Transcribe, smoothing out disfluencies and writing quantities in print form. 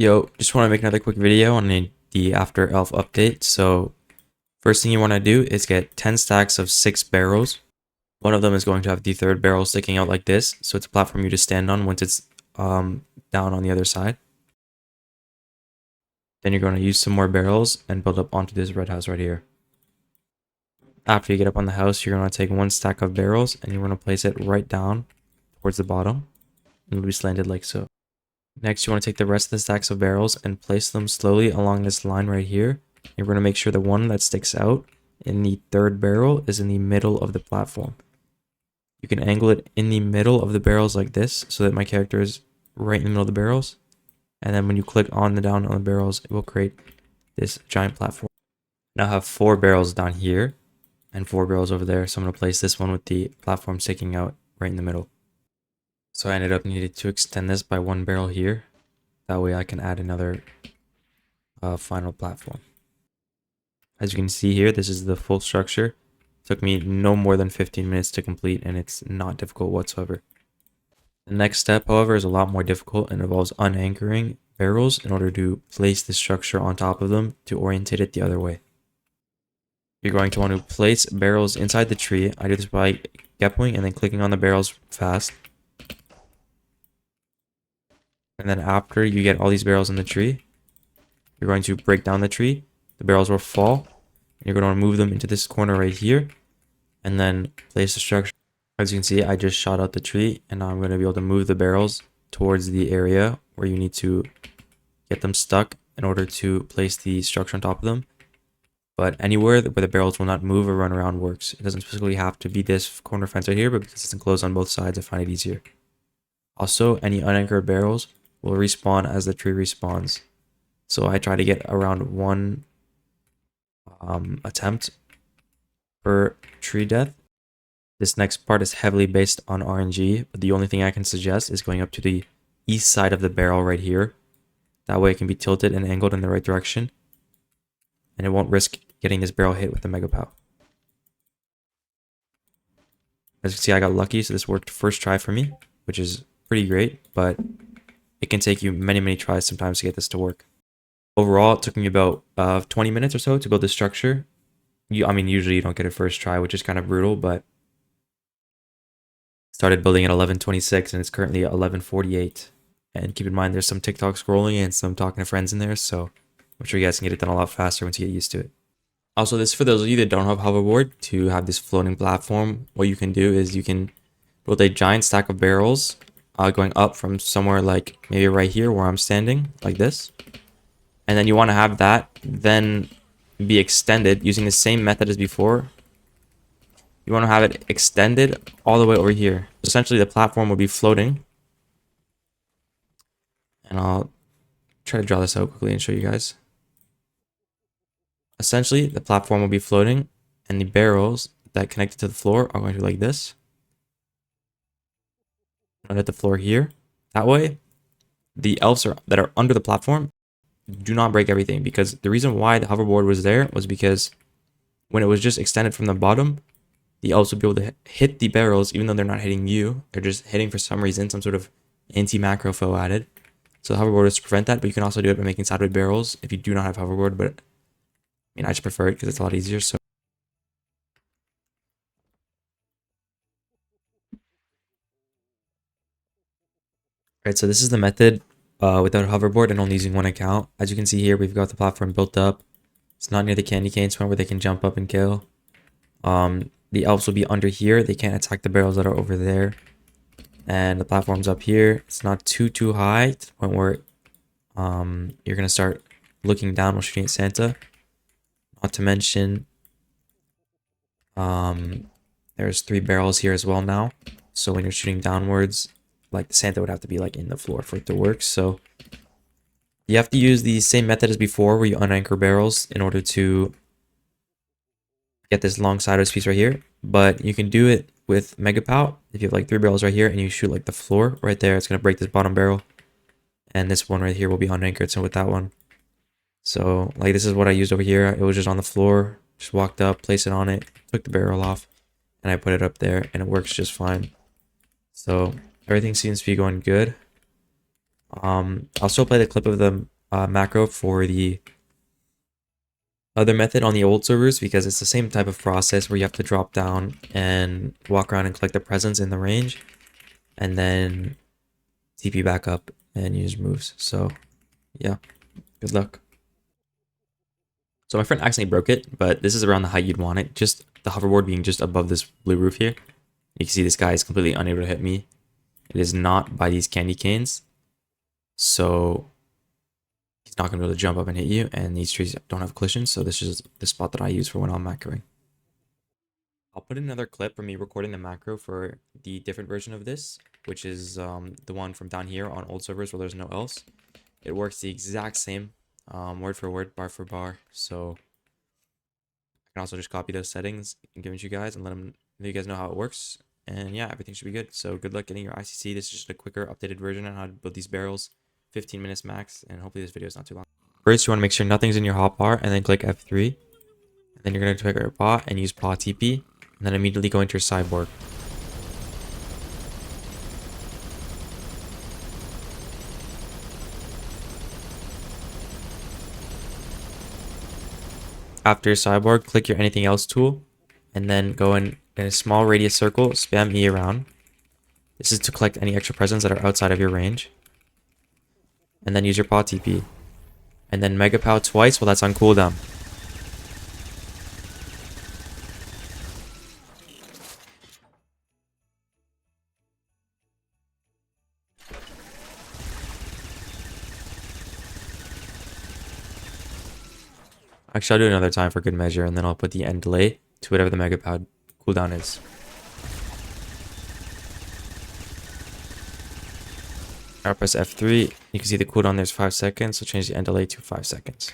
Yo, just want to make another quick video on the After Elf update. So first thing you want to do is get 10 stacks of 6 barrels. One of them is going to have the third barrel sticking out like this, so it's a platform you just stand on once it's down on the other side. Then you're going to use some more barrels and build up onto this red house right here. After you get up on the house, you're going to take 1 stack of barrels and you're going to place it right down towards the bottom. And it'll be slanted like so. Next, you want to take the rest of the stacks of barrels and place them slowly along this line right here. You're going to make sure the one that sticks out in the third barrel is in the middle of the platform. You can angle it in the middle of the barrels like this so that my character is right in the middle of the barrels. And then when you click on the down on the barrels, it will create this giant platform. Now I have 4 barrels down here and 4 barrels over there. So I'm going to place this one with the platform sticking out right in the middle. So I ended up needing to extend this by 1 barrel here. That way I can add another final platform. As you can see here, this is the full structure. It took me no more than 15 minutes to complete, and it's not difficult whatsoever. The next step, however, is a lot more difficult and involves unanchoring barrels in order to place the structure on top of them to orientate it the other way. You're going to want to place barrels inside the tree. I do this by GPOing and then clicking on the barrels fast. And then after you get all these barrels in the tree, you're going to break down the tree. The barrels will fall. And you're going to want to move them into this corner right here. And then place the structure. As you can see, I just shot out the tree. And now I'm going to be able to move the barrels towards the area where you need to get them stuck in order to place the structure on top of them. But anywhere where the barrels will not move or run around works. It doesn't specifically have to be this corner fence right here, but because it's enclosed on both sides, I find it easier. Also, any unanchored barrels will respawn as the tree respawns. So I try to get around 1 attempt per tree death. This next part is heavily based on RNG, but the only thing I can suggest is going up to the east side of the barrel right here. That way it can be tilted and angled in the right direction. And it won't risk getting this barrel hit with the Mega Pow. As you can see, I got lucky, so this worked first try for me, which is pretty great, but it can take you many tries sometimes to get this to work. Overall, it took me about 20 minutes or so to build this structure. Usually you don't get it first try, which is kind of brutal, but started building at 11:26 and it's currently at 11:48. And keep in mind, there's some TikTok scrolling and some talking to friends in there, so I'm sure you guys can get it done a lot faster once you get used to it. Also, this is for those of you that don't have hoverboard. To have this floating platform, what you can do is you can build a giant stack of barrels going up from somewhere like maybe right here where I'm standing, like this. And then you want to have that then be extended using the same method as before. You want to have it extended all the way over here. Essentially, the platform will be floating. And I'll try to draw this out quickly and show you guys. Essentially, the platform will be floating, and the barrels that connected to the floor are going to be like this. Hit the floor here. That way, the elves that are under the platform do not break everything, because the reason why the hoverboard was there was because when it was just extended from the bottom, the elves would be able to hit the barrels even though they're not hitting you. They're just hitting for some reason, some sort of anti-macro foe added. So the hoverboard is to prevent that, but you can also do it by making sideway barrels if you do not have hoverboard, but I just prefer it because it's a lot easier. So Alright, so this is the method without a hoverboard and only using 1 account. As you can see here, we've got the platform built up. It's not near the candy cane spot where they can jump up and kill. The elves will be under here. They can't attack the barrels that are over there. And the platform's up here. It's not too high to the point where you're going to start looking down while shooting at Santa. Not to mention, there's 3 barrels here as well now. So when you're shooting downwards, like the Santa would have to be like in the floor for it to work. So you have to use the same method as before where you unanchor barrels in order to get this long sideways piece right here. But you can do it with Mega Pow. If you have like 3 barrels right here and you shoot like the floor right there, it's going to break this bottom barrel. And this one right here will be unanchored, so with that one. So like this is what I used over here. It was just on the floor. Just walked up, placed it on it, took the barrel off, and I put it up there and it works just fine. So everything seems to be going good. I'll still play the clip of the macro for the other method on the old servers because it's the same type of process where you have to drop down and walk around and collect the presents in the range and then TP back up and use moves. So yeah, good luck. So my friend accidentally broke it, but this is around the height you'd want it. Just the hoverboard being just above this blue roof here. You can see this guy is completely unable to hit me. It is not by these candy canes. So he's not going to be able to jump up and hit you. And these trees don't have collisions. So this is the spot that I use for when I'm macroing. I'll put in another clip from me recording the macro for the different version of this, which is the one from down here on old servers where there's no else. It works the exact same, word for word, bar for bar. So I can also just copy those settings and give it to you guys and let you guys know how it works. And yeah, everything should be good. So good luck getting your ICC. This is just a quicker, updated version on how to build these barrels. 15 minutes max, and hopefully this video is not too long. First, you want to make sure nothing's in your hotbar, and then click F3. And then you're going to click your paw and use paw TP, and then immediately go into your sideboard. After your sideboard, click your anything else tool, and then go in a small radius circle, spam E around. This is to collect any extra presents that are outside of your range. And then use your paw TP. And then Mega Pow twice while that's on cooldown. Actually, I'll do it another time for good measure, and then I'll put the end delay to whatever the Mega Pow cooldown is. I'll press F3. You can see the cooldown there's 5 seconds, so change the end delay to 5 seconds.